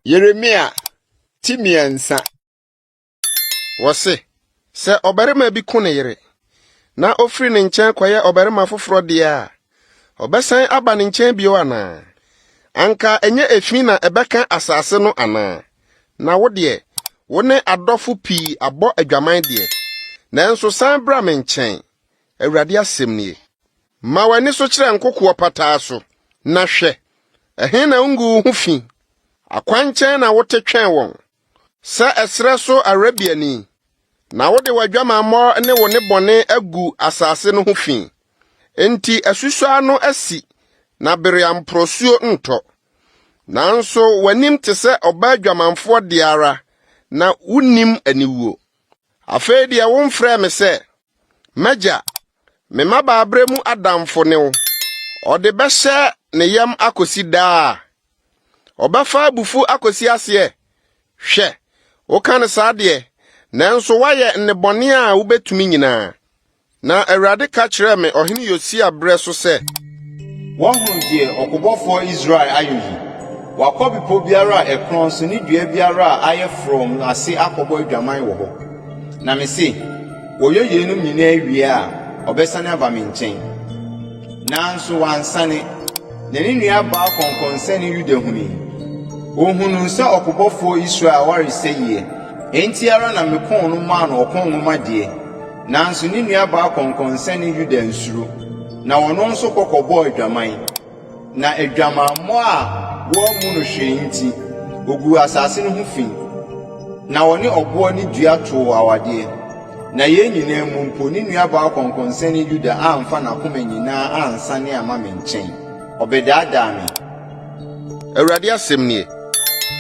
Yeremia timiensa. Wose, se obarima bi ku ne yere, na ofiri ne nkyɛn kwaye obarima foforo de a, obesan aba ne nkyɛn bio ana. Anka enye efi na ebeka asase no ana. Na wo de, wo ne adɔfo pii abɔ adwaman de. Nanso san bra me nkyɛn. Awurade asɛm nie. Ma wani so kyerɛ nkokoɔ pataa so, na hwɛ. Ɛhe na ungu ho fi. Akwankyɛn na wote twɛn wɔn. Sa esrɛ so Arabiani. Na wode wadwamammɔ ne wo ne bɔne agu asase no ho fi. Enti asusua no asi, na bereamprosuo ntɔ. Nanso wanim te sɛ ɔba adwamanfoɔ de ara, na unim aniwuo. Afei de womfrɛ me sɛ, Magya, me mabaabrɛ mu adamfo ne wo. Ɔde bɛhyɛ ne yam akosi daa. Ɔbɛfa abufu akosi aseɛ. Hwɛ, woka ne saa deɛ, nanso wayɛ nnebɔne a wobɛtumi nyinaa. Na Awurade ka kyerɛ me ɔhene Yosia brɛ so sɛ, Wɔhunu deɛ ɔkobɔfoɔ Israel ayɛ yi. Wakɔ bepɔ biara a ɛkron so ne dua biara a ayɛ from ase akɔbɔ adwaman wɔ hɔ. Na me se, wɔyɛ yeinom nyinaa wie a, ɔbɛsane aba me nkyɛn. Nanso wansane, na ne nua baa kɔnkɔnsɛne Yuda huni. Ohunu sɛ ɔkobɔfoɔ Israel waresɛ yie. Enti ara na mekɔn no maa no ɔkɔn nwoma deɛ. Nanso ne nua baa kɔnkɔnsɛne Yuda nsuro. Na wɔno nso kɔkɔbɔ adwaman. Na adwamammɔ a wɔmu no hwee nti, ogu asase no ho fi. Na wɔne ɔboɔ ne dua too awadeɛ. Na yɛn nyinaa mu mpo ne nua baa kɔnkɔnsɛne Yuda amfa n'akoma nyinaa ansane ama me nkyɛn. Ɔbɛdaadaa me. Awurade asɛm nie.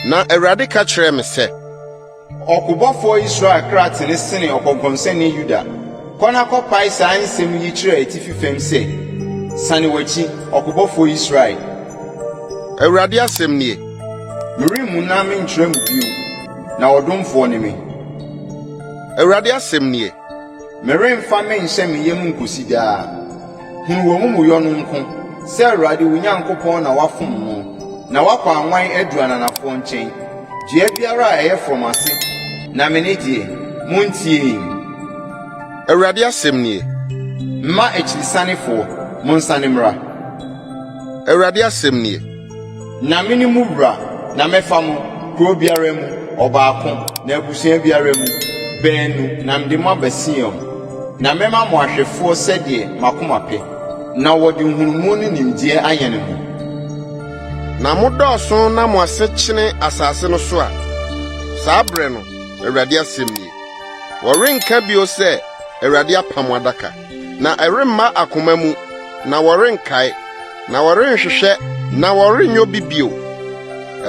Na Awurade ka kyerɛ me sɛ, ɔkobɔfoɔ Israel kratene sene ɔkɔnkɔnsɛne Yuda. Kɔna kɔpae saa nsɛm yi kyerɛ atifi fam sɛ, sane wakyi ɔkobɔfoɔ Israel. Awurade asɛm nie. Meremmu na menkyerɛ mu bio, na ɔdomfoɔ ne me. Awurade asɛm nie. Meremfa menhyɛ me yam nkosi daa. Hunu wɔ mumuyɔ no nko, sɛ Awurade wo Nyankopɔn na wafom no. Na wakɔ anwan adu ananafoɔ nkyɛn. Dua biara a ɛyɛ from ase, na me ne deɛ, montie. Awurade asɛm nie. Mma akyirisanefoɔ, monsane mmra. Awurade asɛm nie. Na me ne mu wura, na mɛfa mo, kuro biara mu, ɔbaako, na abusua biara mu, baanu, na mede mo aba Sion. Na mɛma mo ahwɛfoɔ sɛdeɛ makoma pɛ, na wɔde nhunumu ne nimdeɛ ayɛ ne ho. Na modɔɔso na mo ase kyene asase no so a, saa brɛ no, Awurade asɛm nie. Wɔrenka bio sɛ, Awurade apam adaka, na ɛremma akoma mu, na wɔrenkae, na wɔrenhwehwɛ, na wɔrenyɔ bi bio.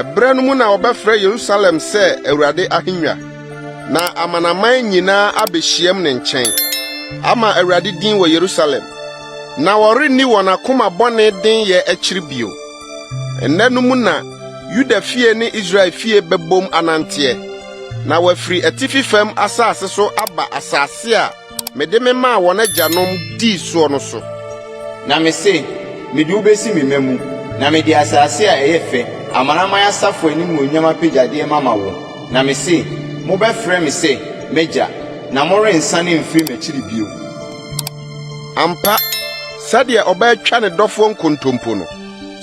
Ɛbrɛ no mu na wɔbɛfrɛ Yerusalem sɛ Awurade ahengua, na amanaman nyinaa abehyiam ne nkyɛn, ama Awurade din wɔ Yerusalem, na wɔrenni wɔn akoma bɔne den yɛ akyiri bio. Ɛnnɛ no mu na Yuda fie ne Israel fie bɛbom ananteɛ, na wafiri atifi fam asase so aba asase a mede me maa wɔn agyanom dii soɔ no so. Na me se, mede wobɛsi me ma mu, na mede asase a ɛyɛ fɛ, amanaman asafo anim onyam apagyadeɛ mama wo. Na me se, mobɛfrɛ me sɛ, Magya, na morensane mfiri m'akyiri bio. Ampa, sɛdeɛ ɔbɛtwa ne dɔfoɔ nkontompo no,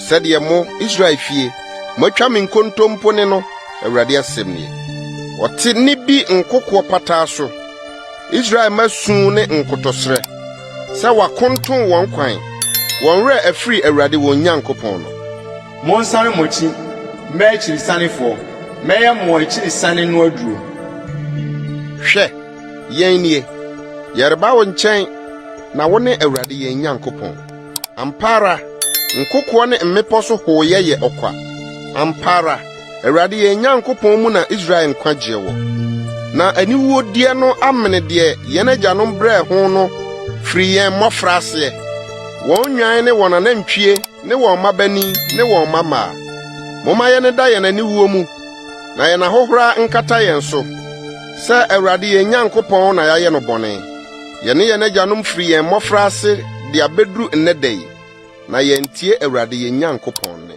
sɛdeɛ mo Israel fie, moatwa me nkontompo ne no, Awurade asɛm nie. Wɔte ne bi nkokoɔ pataa so, Israel masu ne nkotosrɛ, sɛ wakonton wɔn kwan, wɔn werɛ afiri Awurade wɔn Nyankopɔn no. Monsane mo akyi, mɛ akyirisanefoɔ, mɛyɛ mo akyirisane no aduro. Hwɛ, yɛn nie, yɛreba wo nkyɛn, na wo ne Awurade yɛn Nyankopɔn. Ampa ara, nkokoɔ ne mmepɔ so hooyɛ yɛ ɔkwa. Ampa ara, Awurade yɛn Nyankopɔn mu na Israel nkwagye wɔ. Na aniwuodie no amene deɛ yɛn agyanom brɛɛ ho no firi yɛn mmɔfra aseɛ. Wɔn nwan ne wɔn anantwie ne wɔn mmabani ne wɔn mmamaa. Momma yɛn da yɛn aniwuo mu, na yɛn ahohora nkata yɛn so. Sɛ Awurade yɛn Nyankopɔn na yɛayɛ no bɔne. Yɛne yɛn agyanom firi yɛn mmɔfra ase de abeduru nnɛ da yi. Na yɛntie Awurade yɛn Nyankopɔn ne.